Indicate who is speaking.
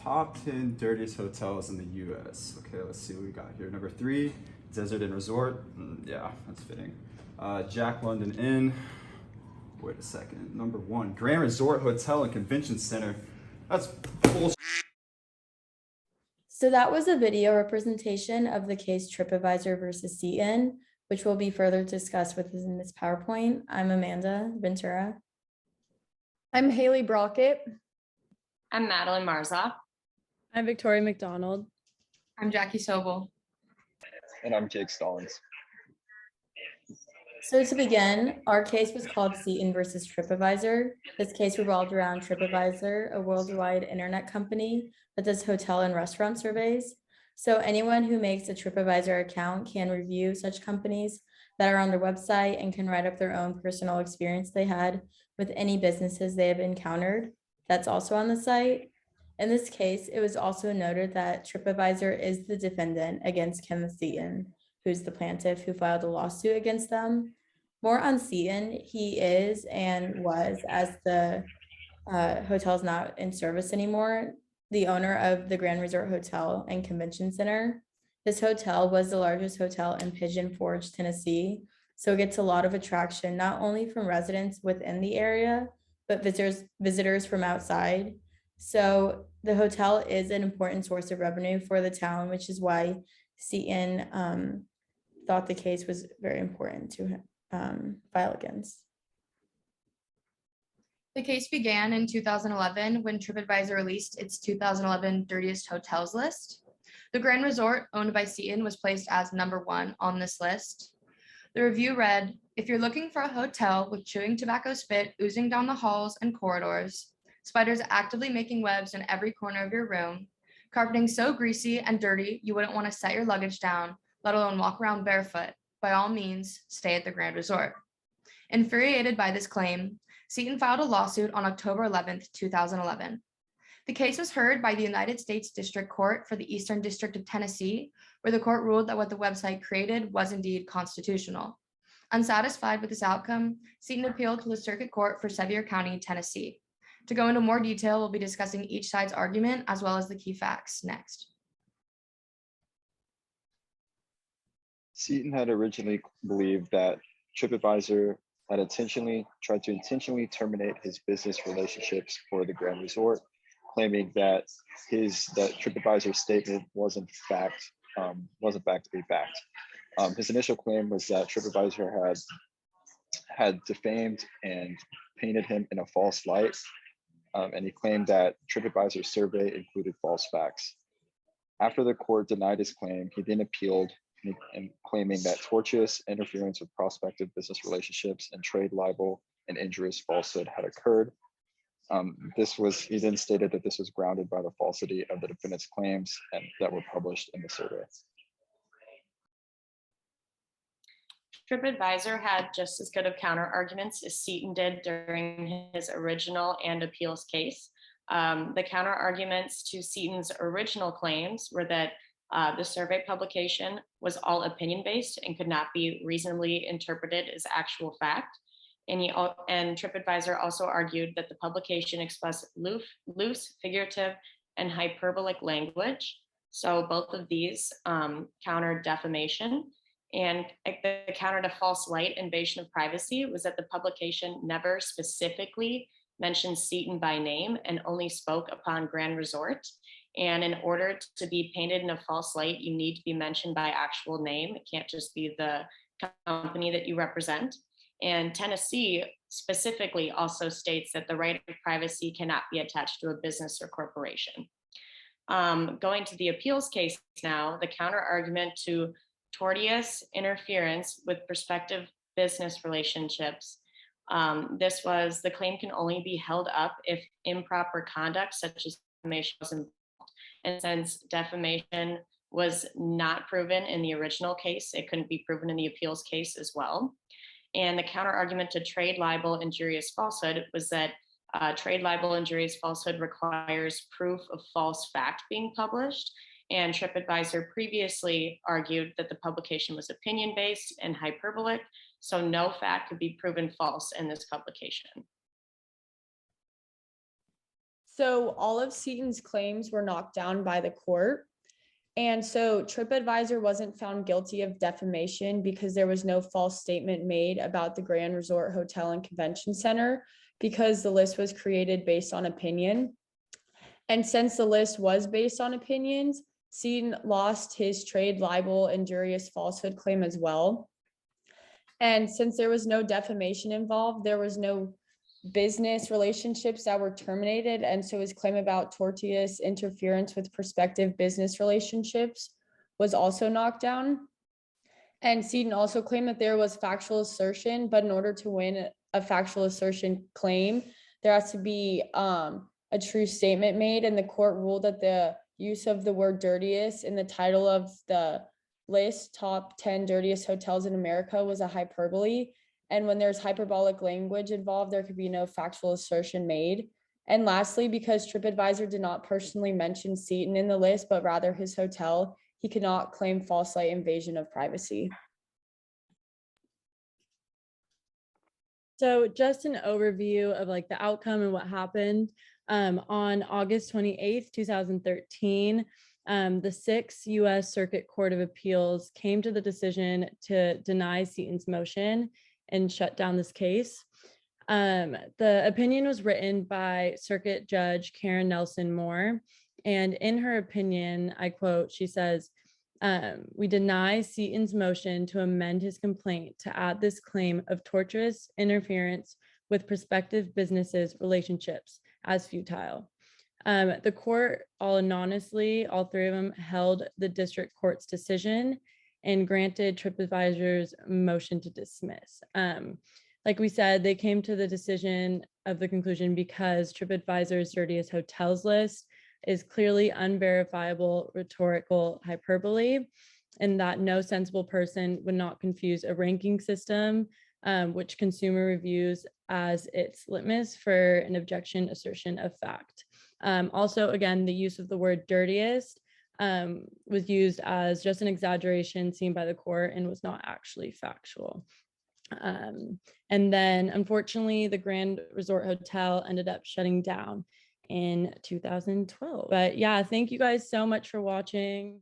Speaker 1: top 10 dirtiest hotels in the US. Okay, let's see what we got here. Number 3, Desert Inn Resort. Yeah, that's fitting. Jack London Inn. Wait a second. Number 1, Grand Resort Hotel and Convention Center. That's bullshit.
Speaker 2: So that was a video representation of the case TripAdvisor versus Seaton, which will be further discussed within this PowerPoint. I'm Amanda Ventura.
Speaker 3: I'm Hailey Brockett.
Speaker 4: I'm Madeline Marzolf.
Speaker 3: I'm Victoria McDonald.
Speaker 5: I'm Jacqui Sobel.
Speaker 6: And I'm Jake Stallings.
Speaker 2: So to begin, our case was called Seaton versus TripAdvisor. This case revolved around TripAdvisor, a worldwide internet company that does hotel and restaurant surveys. So anyone who makes a TripAdvisor account can review such companies that are on their website and can write up their own personal experience they had with any businesses they have encountered. That's also on the site. In this case, it was also noted that TripAdvisor is the defendant against Kenneth Seaton, who's the plaintiff who filed a lawsuit against them. More on Seaton, he is and was, as the hotel is not in service anymore, the owner of the Grand Resort Hotel and Convention Center. This hotel was the largest hotel in Pigeon Forge, Tennessee, so it gets a lot of attraction, not only from residents within the area, but visitors from outside. So the hotel is an important source of revenue for the town, which is why Seaton thought the case was very important to file against.
Speaker 5: The case began in 2011 when TripAdvisor released its 2011 Dirtiest Hotels list. The Grand Resort, owned by Seaton, was placed as number 1 on this list. The review read, "If you're looking for a hotel with chewing tobacco spit oozing down the halls and corridors, spiders actively making webs in every corner of your room, carpeting so greasy and dirty you wouldn't want to set your luggage down, let alone walk around barefoot, by all means, stay at the Grand Resort." Infuriated by this claim, Seaton filed a lawsuit on October 11th, 2011. The case was heard by the United States District Court for the Eastern District of Tennessee, where the court ruled that what the website created was indeed constitutional. Unsatisfied with this outcome, Seaton appealed to the Circuit Court for Sevier County, Tennessee. To go into more detail, we'll be discussing each side's argument as well as the key facts next.
Speaker 6: Seaton had originally believed that TripAdvisor had tried to intentionally terminate his business relationships for the Grand Resort, claiming that TripAdvisor's statement wasn't fact to be fact. His initial claim was that TripAdvisor had defamed and painted him in a false light, and he claimed that TripAdvisor's survey included false facts. After the court denied his claim, he then appealed and claiming that tortious interference with prospective business relationships and trade libel and injurious falsehood had occurred. He then stated that this was grounded by the falsity of the defendant's claims and that were published in the survey.
Speaker 4: TripAdvisor had just as good of counter arguments as Seaton did during his original and appeals case. The counter arguments to Seaton's original claims were that the survey publication was all opinion-based and could not be reasonably interpreted as actual fact. And TripAdvisor also argued that the publication expressed loose, figurative, and hyperbolic language. So both of these countered defamation. And the counter to false light invasion of privacy was that the publication never specifically mentioned Seaton by name and only spoke upon Grand Resort. And in order to be painted in a false light, you need to be mentioned by actual name. It can't just be the company that you represent. And Tennessee specifically also states that the right of privacy cannot be attached to a business or corporation. Going to the appeals case now, the counter argument to tortious interference with prospective business relationships. The claim can only be held up if improper conduct such as defamation was involved. And since defamation was not proven in the original case, it couldn't be proven in the appeals case as well. And the counter argument to trade libel injurious falsehood was that trade libel injurious falsehood requires proof of false fact being published. And TripAdvisor previously argued that the publication was opinion-based and hyperbolic, so no fact could be proven false in this publication.
Speaker 3: So all of Seaton's claims were knocked down by the court. And so TripAdvisor wasn't found guilty of defamation because there was no false statement made about the Grand Resort Hotel and Convention Center, because the list was created based on opinion. And since the list was based on opinions, Seaton lost his trade libel, injurious falsehood claim as well. And since there was no defamation involved, there was no business relationships that were terminated. And so his claim about tortious interference with prospective business relationships was also knocked down. And Seaton also claimed that there was factual assertion, but in order to win a factual assertion claim, there has to be a true statement made. And the court ruled that the use of the word dirtiest in the title of the list, top 10 dirtiest hotels in America, was a hyperbole. And when there's hyperbolic language involved, there could be no factual assertion made. And lastly, because TripAdvisor did not personally mention Seaton in the list, but rather his hotel, he could not claim false light invasion of privacy. So just an overview of like the outcome and what happened. On August 28th, 2013, the 6th U.S. Circuit Court of Appeals came to the decision to deny Seaton's motion and shut down this case. The opinion was written by Circuit Judge Karen Nelson Moore. And in her opinion, I quote, she says, "We deny Seaton's motion to amend his complaint to add this claim of torturous interference with prospective businesses' relationships as futile." The court, all anonymously, all three of them, held the district court's decision and granted TripAdvisor's motion to dismiss. Like we said, they came to the decision of the conclusion because TripAdvisor's dirtiest hotels list is clearly unverifiable rhetorical hyperbole, and that no sensible person would not confuse a ranking system, which consumer reviews as its litmus for an objection assertion of fact. Also, again, the use of the word dirtiest was used as just an exaggeration seen by the court and was not actually factual. And then, unfortunately, the Grand Resort Hotel ended up shutting down in 2012. But yeah, thank you guys so much for watching.